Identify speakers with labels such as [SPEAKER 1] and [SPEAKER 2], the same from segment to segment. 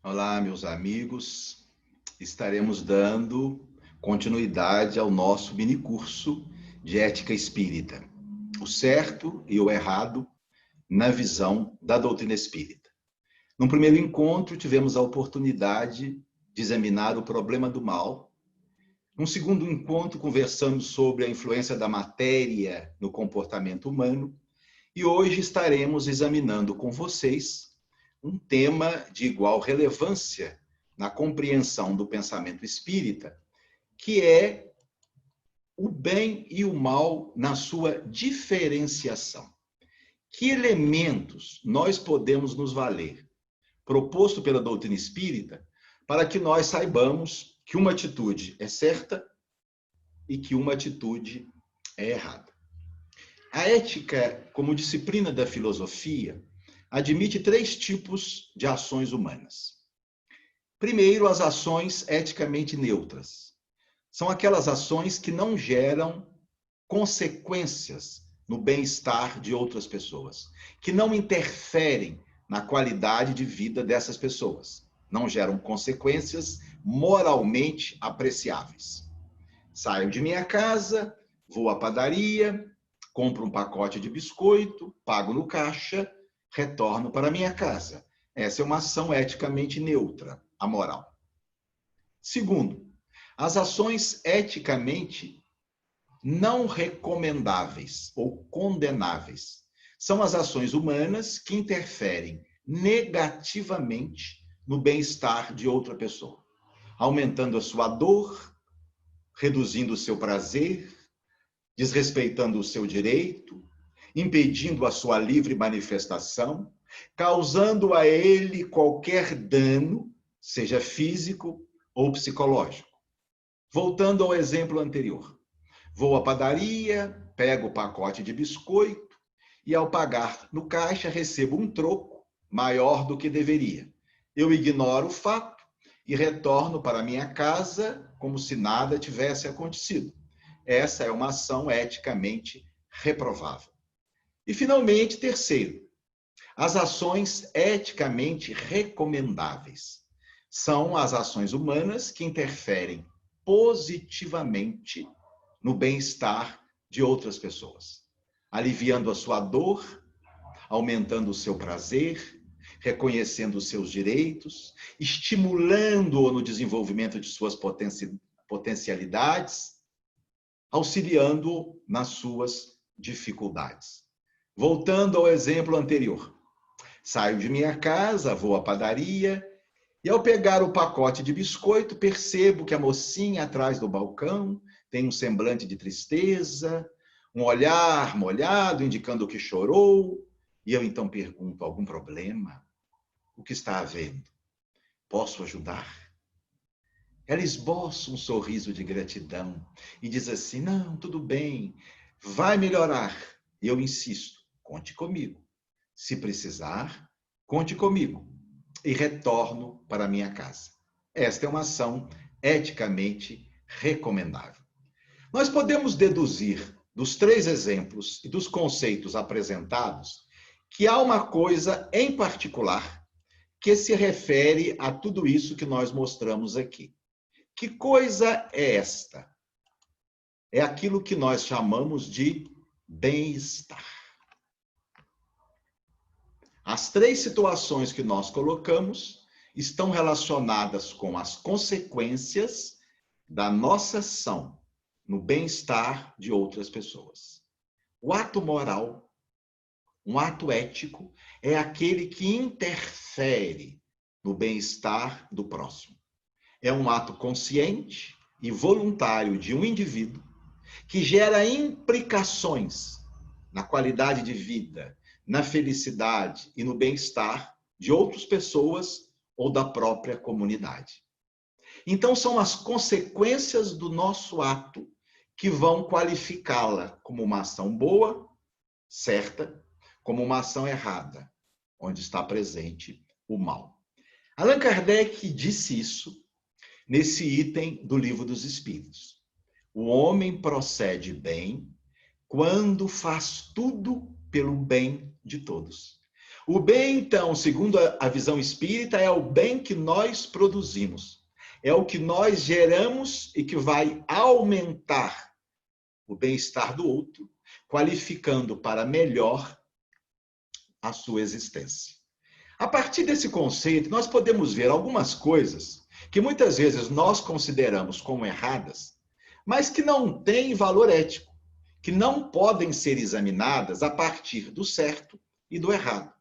[SPEAKER 1] Olá, meus amigos. Estaremos dando continuidade ao nosso minicurso de Ética Espírita, o certo e o errado na visão da doutrina espírita. No primeiro encontro, tivemos a oportunidade de examinar o problema do mal. No segundo encontro, conversamos sobre a influência da matéria no comportamento humano. E hoje estaremos examinando com vocês um tema de igual relevância na compreensão do pensamento espírita, que é o bem e o mal na sua diferenciação. Que elementos nós podemos nos valer, proposto pela doutrina espírita, para que nós saibamos que uma atitude é certa e que uma atitude é errada. A ética, como disciplina da filosofia, admite três tipos de ações humanas. Primeiro, as ações eticamente neutras. São aquelas ações que não geram consequências no bem-estar de outras pessoas, que não interferem na qualidade de vida dessas pessoas, não geram consequências moralmente apreciáveis. Saio de minha casa, vou à padaria, compro um pacote de biscoito, pago no caixa, retorno para minha casa. Essa é uma ação eticamente neutra, amoral. Segundo, as ações eticamente não recomendáveis ou condenáveis são as ações humanas que interferem negativamente no bem-estar de outra pessoa, aumentando a sua dor, reduzindo o seu prazer, desrespeitando o seu direito, impedindo a sua livre manifestação, causando a ele qualquer dano, seja físico ou psicológico. Voltando ao exemplo anterior. Vou à padaria, pego o pacote de biscoito e, ao pagar no caixa, recebo um troco maior do que deveria. Eu ignoro o fato e retorno para minha casa como se nada tivesse acontecido. Essa é uma ação eticamente reprovável. E, finalmente, terceiro, as ações eticamente recomendáveis. São as ações humanas que interferem positivamente no bem-estar de outras pessoas, aliviando a sua dor, aumentando o seu prazer, reconhecendo os seus direitos, estimulando-o no desenvolvimento de suas potencialidades, auxiliando-o nas suas dificuldades. Voltando ao exemplo anterior. Saio de minha casa, vou à padaria e, ao pegar o pacote de biscoito, percebo que a mocinha atrás do balcão tem um semblante de tristeza, um olhar molhado indicando que chorou. E eu então pergunto: algum problema? O que está havendo? Posso ajudar? Ela esboça um sorriso de gratidão e diz assim: não, tudo bem, vai melhorar. E eu insisto: conte comigo. Se precisar, conte comigo. E retorno para minha casa. Esta é uma ação eticamente recomendável. Nós podemos deduzir dos três exemplos e dos conceitos apresentados que há uma coisa em particular que se refere a tudo isso que nós mostramos aqui. Que coisa é esta? É aquilo que nós chamamos de bem-estar. As três situações que nós colocamos estão relacionadas com as consequências da nossa ação no bem-estar de outras pessoas. O ato moral, um ato ético, é aquele que interfere no bem-estar do próximo. É um ato consciente e voluntário de um indivíduo que gera implicações na qualidade de vida, na felicidade e no bem-estar de outras pessoas ou da própria comunidade. Então, são as consequências do nosso ato que vão qualificá-la como uma ação boa, certa, como uma ação errada, onde está presente o mal. Allan Kardec disse isso nesse item do Livro dos Espíritos. O homem procede bem quando faz tudo pelo bem de todos. O bem, então, segundo a visão espírita, é o bem que nós produzimos. É o que nós geramos e que vai aumentar o bem-estar do outro, qualificando para melhor a sua existência. A partir desse conceito, nós podemos ver algumas coisas que muitas vezes nós consideramos como erradas, mas que não têm valor ético, que não podem ser examinadas a partir do certo e do errado.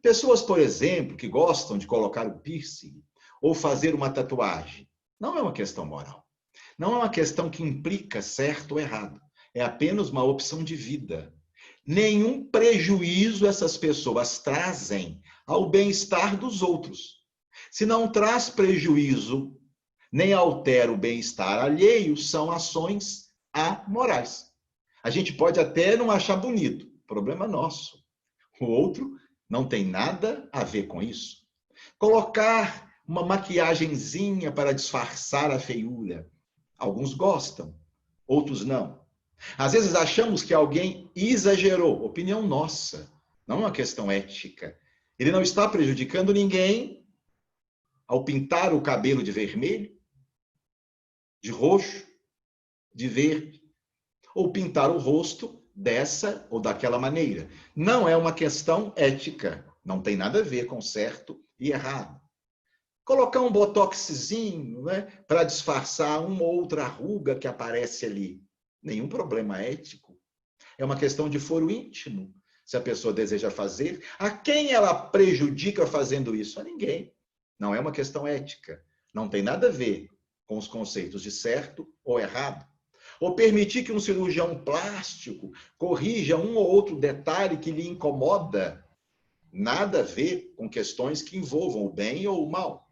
[SPEAKER 1] Pessoas, por exemplo, que gostam de colocar um piercing ou fazer uma tatuagem, não é uma questão moral. Não é uma questão que implica certo ou errado. É apenas uma opção de vida. Nenhum prejuízo essas pessoas trazem ao bem-estar dos outros. Se não traz prejuízo, nem altera o bem-estar alheio, são ações amorais. A gente pode até não achar bonito, problema nosso. O outro não tem nada a ver com isso. Colocar uma maquiagenzinha para disfarçar a feiura. Alguns gostam, outros não. Às vezes achamos que alguém exagerou. Opinião nossa, não é uma questão ética. Ele não está prejudicando ninguém ao pintar o cabelo de vermelho, de roxo, de verde, ou pintar o rosto dessa ou daquela maneira. Não é uma questão ética. Não tem nada a ver com certo e errado. Colocar um botoxzinho, né, para disfarçar uma ou outra ruga que aparece ali. Nenhum problema ético. É uma questão de foro íntimo. Se a pessoa deseja fazer, a quem ela prejudica fazendo isso? A ninguém. Não é uma questão ética. Não tem nada a ver com os conceitos de certo ou errado. Ou permitir que um cirurgião plástico corrija um ou outro detalhe que lhe incomoda. Nada a ver com questões que envolvam o bem ou o mal.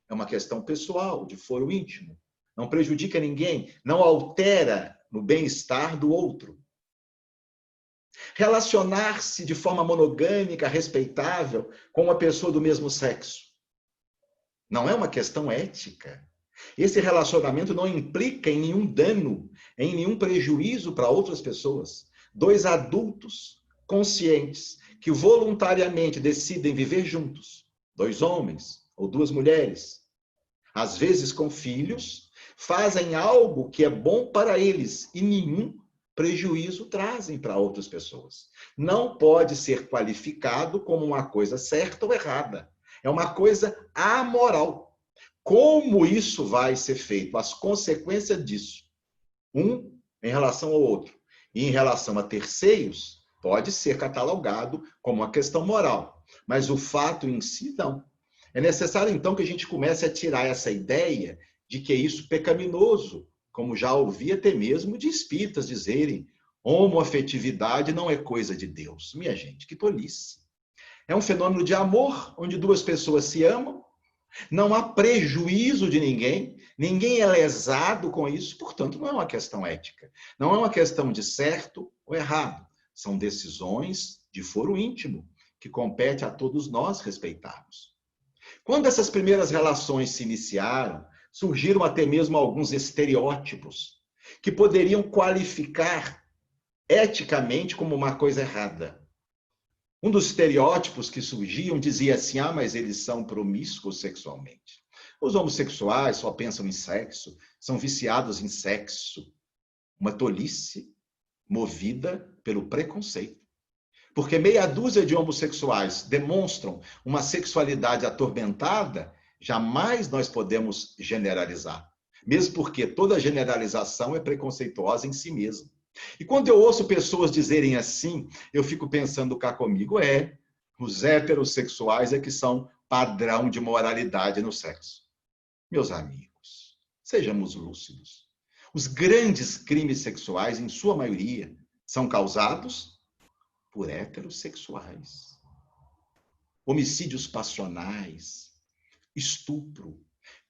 [SPEAKER 1] É uma questão pessoal, de foro íntimo. Não prejudica ninguém, não altera no bem-estar do outro. Relacionar-se de forma monogâmica, respeitável, com uma pessoa do mesmo sexo. Não é uma questão ética. Esse relacionamento não implica em nenhum dano, em nenhum prejuízo para outras pessoas. Dois adultos conscientes que voluntariamente decidem viver juntos, dois homens ou duas mulheres, às vezes com filhos, fazem algo que é bom para eles e nenhum prejuízo trazem para outras pessoas. Não pode ser qualificado como uma coisa certa ou errada. É uma coisa amoral. Como isso vai ser feito? As consequências disso. Um em relação ao outro. E em relação a terceiros, pode ser catalogado como uma questão moral. Mas o fato em si, não. É necessário, então, que a gente comece a tirar essa ideia de que é isso pecaminoso, como já ouvi até mesmo de espíritas dizerem, homoafetividade não é coisa de Deus. Minha gente, que tolice. É um fenômeno de amor, onde duas pessoas se amam, não há prejuízo de ninguém, ninguém é lesado com isso, portanto, não é uma questão ética. Não é uma questão de certo ou errado. São decisões de foro íntimo, que compete a todos nós respeitarmos. Quando essas primeiras relações se iniciaram, surgiram até mesmo alguns estereótipos que poderiam qualificar eticamente como uma coisa errada. Um dos estereótipos que surgiam dizia assim, mas eles são promíscuos sexualmente. Os homossexuais só pensam em sexo, são viciados em sexo. Uma tolice movida pelo preconceito. Porque meia dúzia de homossexuais demonstram uma sexualidade atormentada, jamais nós podemos generalizar. Mesmo porque toda generalização é preconceituosa em si mesma. E quando eu ouço pessoas dizerem assim, eu fico pensando cá comigo, os heterossexuais é que são padrão de moralidade no sexo. Meus amigos, sejamos lúcidos. Os grandes crimes sexuais, em sua maioria, são causados por heterossexuais. Homicídios passionais, estupro,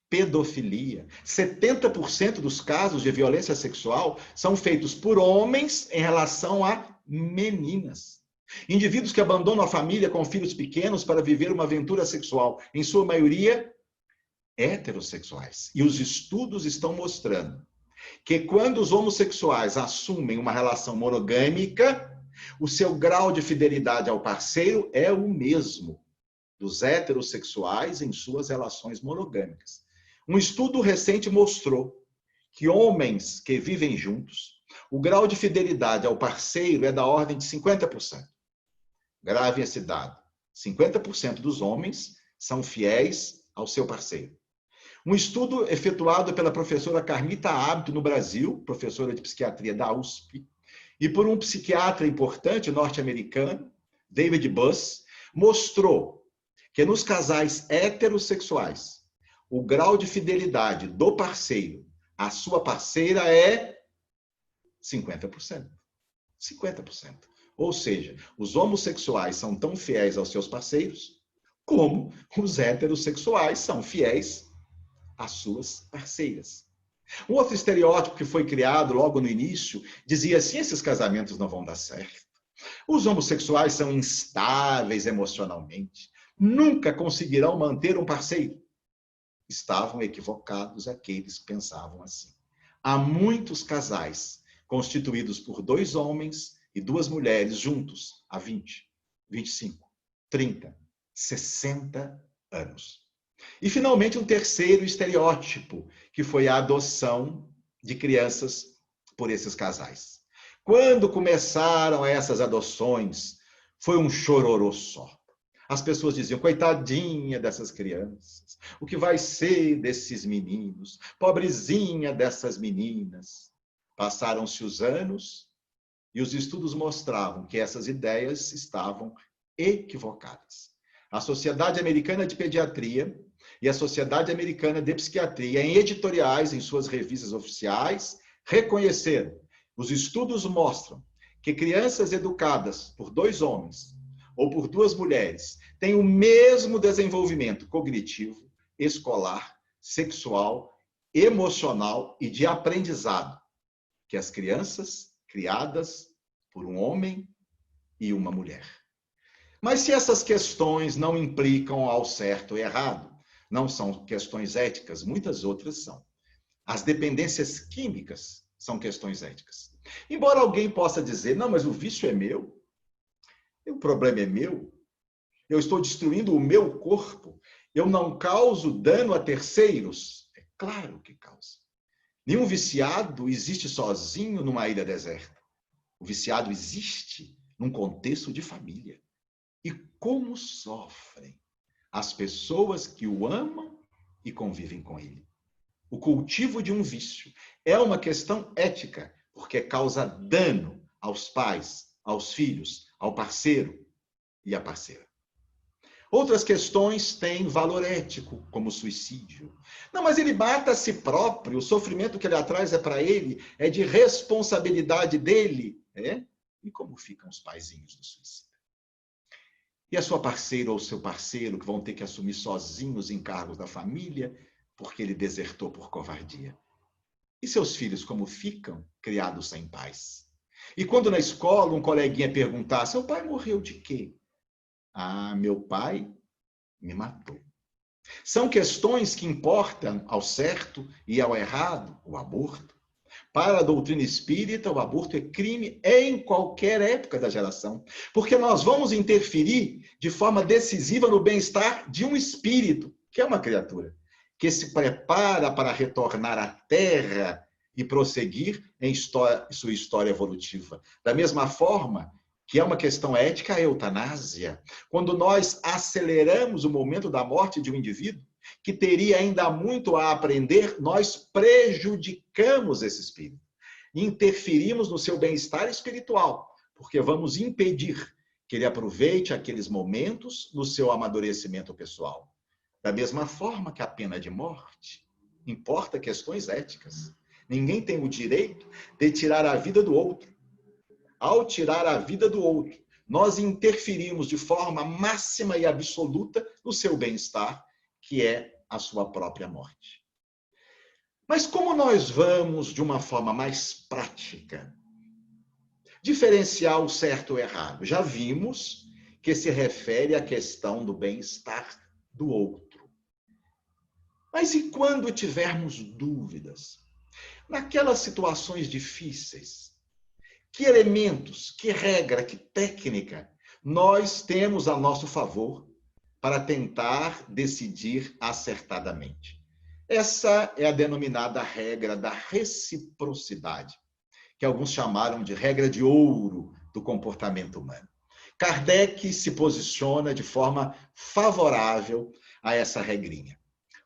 [SPEAKER 1] pedofilia. 70% dos casos de violência sexual são feitos por homens em relação a meninas. Indivíduos que abandonam a família com filhos pequenos para viver uma aventura sexual, em sua maioria, heterossexuais. E os estudos estão mostrando que quando os homossexuais assumem uma relação monogâmica, O seu grau de fidelidade ao parceiro é o mesmo dos heterossexuais em suas relações monogâmicas. Um estudo recente mostrou que homens que vivem juntos, o grau de fidelidade ao parceiro é da ordem de 50%. Grave esse dado. 50% dos homens são fiéis ao seu parceiro. Um estudo efetuado pela professora Carmita Hábito no Brasil, professora de psiquiatria da USP, e por um psiquiatra importante norte-americano, David Buss, mostrou que nos casais heterossexuais, o grau de fidelidade do parceiro à sua parceira é 50%. 50%. Ou seja, os homossexuais são tão fiéis aos seus parceiros como os heterossexuais são fiéis às suas parceiras. Um outro estereótipo que foi criado logo no início dizia assim: esses casamentos não vão dar certo. Os homossexuais são instáveis emocionalmente, nunca conseguirão manter um parceiro. Estavam equivocados aqueles que pensavam assim. Há muitos casais constituídos por 2 homens e 2 mulheres juntos há 20, 25, 30, 60 anos. E, finalmente, um terceiro estereótipo, que foi a adoção de crianças por esses casais. Quando começaram essas adoções, foi um chororô só. As pessoas diziam: coitadinha dessas crianças, o que vai ser desses meninos, pobrezinha dessas meninas. Passaram-se os anos e os estudos mostravam que essas ideias estavam equivocadas. A Sociedade Americana de Pediatria e a Sociedade Americana de Psiquiatria, em editoriais, em suas revistas oficiais, reconheceram. Os estudos mostram que crianças educadas por 2 homens ou por 2 mulheres têm o mesmo desenvolvimento cognitivo, escolar, sexual, emocional e de aprendizado que as crianças criadas por um homem e uma mulher. Mas se essas questões não implicam ao certo e errado, não são questões éticas, muitas outras são. As dependências químicas são questões éticas. Embora alguém possa dizer: não, mas o vício é meu, o problema é meu, eu estou destruindo o meu corpo, eu não causo dano a terceiros. É claro que causa. Nenhum viciado existe sozinho numa ilha deserta. O viciado existe num contexto de família. E como sofrem as pessoas que o amam e convivem com ele. O cultivo de um vício é uma questão ética, porque causa dano aos pais, aos filhos, ao parceiro e à parceira. Outras questões têm valor ético, como o suicídio. Não, mas ele mata a si próprio, o sofrimento que ele traz é para ele, é de responsabilidade dele. É? E como ficam os paizinhos do suicida? E a sua parceira ou seu parceiro, que vão ter que assumir sozinhos os encargos da família, porque ele desertou por covardia? E seus filhos, como ficam, criados sem pais? E quando na escola um coleguinha perguntar: seu pai morreu de quê? Ah, meu pai me matou. São questões que importam ao certo e ao errado, o aborto. Para a doutrina espírita, o aborto é crime em qualquer época da geração, porque nós vamos interferir de forma decisiva no bem-estar de um espírito, que é uma criatura, que se prepara para retornar à Terra e prosseguir em sua história evolutiva. Da mesma forma que é uma questão ética, a eutanásia. Quando nós aceleramos o momento da morte de um indivíduo, que teria ainda muito a aprender, nós prejudicamos esse espírito. Interferimos no seu bem-estar espiritual, porque vamos impedir que ele aproveite aqueles momentos no seu amadurecimento pessoal. Da mesma forma que a pena de morte importa questões éticas. Ninguém tem o direito de tirar a vida do outro. Ao tirar a vida do outro, nós interferimos de forma máxima e absoluta no seu bem-estar, que é a sua própria morte. Mas como nós vamos, de uma forma mais prática, diferenciar o certo e o errado? Já vimos que se refere à questão do bem-estar do outro. Mas e quando tivermos dúvidas? Naquelas situações difíceis, Que elementos, que regra, que técnica nós temos a nosso favor para tentar decidir acertadamente? Essa é a denominada regra da reciprocidade, que alguns chamaram de regra de ouro do comportamento humano. Kardec se posiciona de forma favorável a essa regrinha.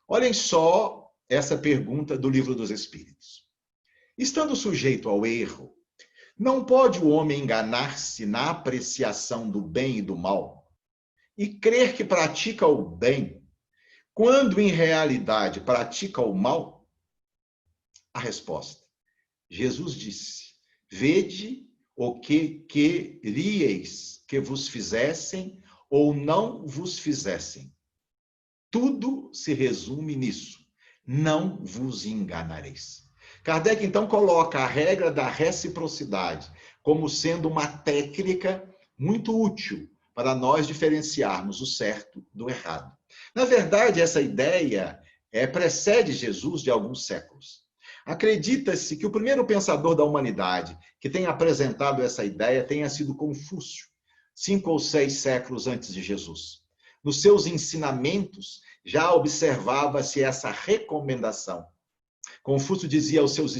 [SPEAKER 1] Olhem só essa pergunta do Livro dos Espíritos. Estando sujeito ao erro, não pode o homem enganar-se na apreciação do bem e do mal e crer que pratica o bem, quando em realidade pratica o mal? A resposta: Jesus disse: vede o que queríeis que vos fizessem ou não vos fizessem. Tudo se resume nisso: não vos enganareis. Kardec, então, coloca a regra da reciprocidade como sendo uma técnica muito útil para nós diferenciarmos o certo do errado. Na verdade, essa ideia precede Jesus de alguns séculos. Acredita-se que o primeiro pensador da humanidade que tenha apresentado essa ideia tenha sido Confúcio, 5 ou 6 séculos antes de Jesus. Nos seus ensinamentos já observava-se essa recomendação. Confúcio dizia aos seus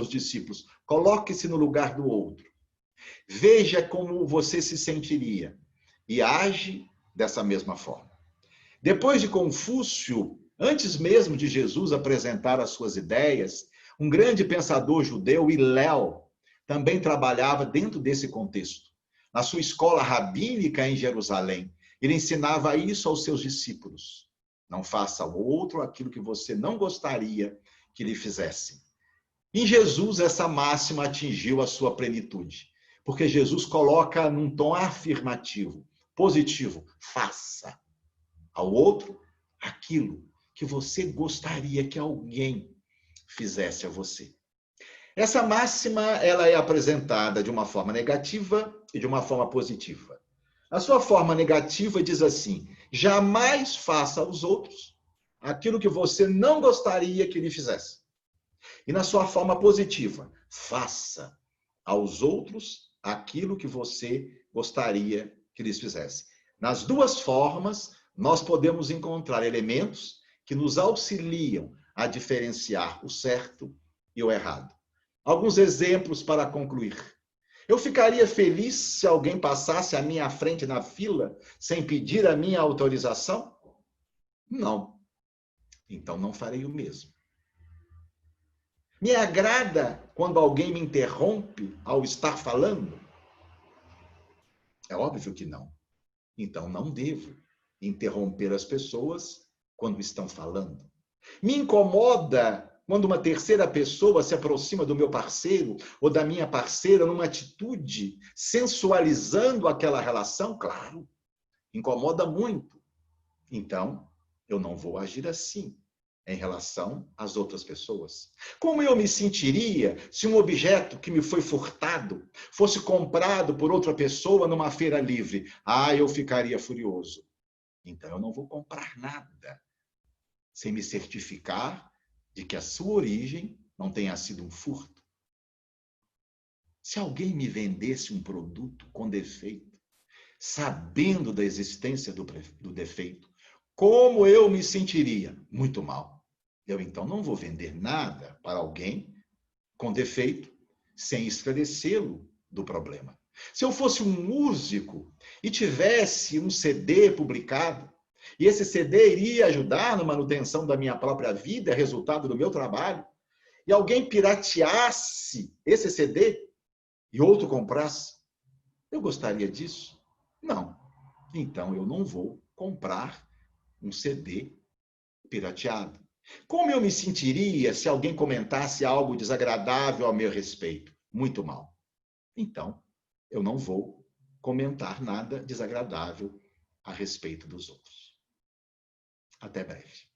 [SPEAKER 1] discípulos: coloque-se no lugar do outro. Veja como você se sentiria e age dessa mesma forma. Depois de Confúcio, antes mesmo de Jesus apresentar as suas ideias, um grande pensador judeu, Hilel, também trabalhava dentro desse contexto. Na sua escola rabínica em Jerusalém, ele ensinava isso aos seus discípulos: não faça ao outro aquilo que você não gostaria que lhe fizessem. Em Jesus, essa máxima atingiu a sua plenitude, porque Jesus coloca num tom afirmativo, positivo: faça ao outro aquilo que você gostaria que alguém fizesse a você. Essa máxima, ela é apresentada de uma forma negativa e de uma forma positiva. A sua forma negativa diz assim: jamais faça aos outros aquilo que você não gostaria que lhe fizesse. E na sua forma positiva, faça aos outros aquilo que você gostaria que lhes fizesse. Nas duas formas, nós podemos encontrar elementos que nos auxiliam a diferenciar o certo e o errado. Alguns exemplos para concluir. Eu ficaria feliz se alguém passasse à minha frente na fila sem pedir a minha autorização? Não. Então não farei o mesmo. Me agrada quando alguém me interrompe ao estar falando? É óbvio que não. Então não devo interromper as pessoas quando estão falando. Me incomoda quando uma terceira pessoa se aproxima do meu parceiro ou da minha parceira numa atitude sensualizando aquela relação? Claro, incomoda muito. Então, eu não vou agir assim em relação às outras pessoas. Como eu me sentiria se um objeto que me foi furtado fosse comprado por outra pessoa numa feira livre? Ah, eu ficaria furioso. Então, eu não vou comprar nada sem me certificar de que a sua origem não tenha sido um furto. Se alguém me vendesse um produto com defeito, sabendo da existência do defeito, como eu me sentiria? Muito mal. Eu, então, não vou vender nada para alguém com defeito sem esclarecê-lo do problema. Se eu fosse um músico e tivesse um CD publicado, e esse CD iria ajudar na manutenção da minha própria vida, resultado do meu trabalho, e alguém pirateasse esse CD e outro comprasse, eu gostaria disso? Não. Então, eu não vou comprar um CD pirateado. Como eu me sentiria se alguém comentasse algo desagradável ao meu respeito? Muito mal. Então, eu não vou comentar nada desagradável a respeito dos outros. Até breve.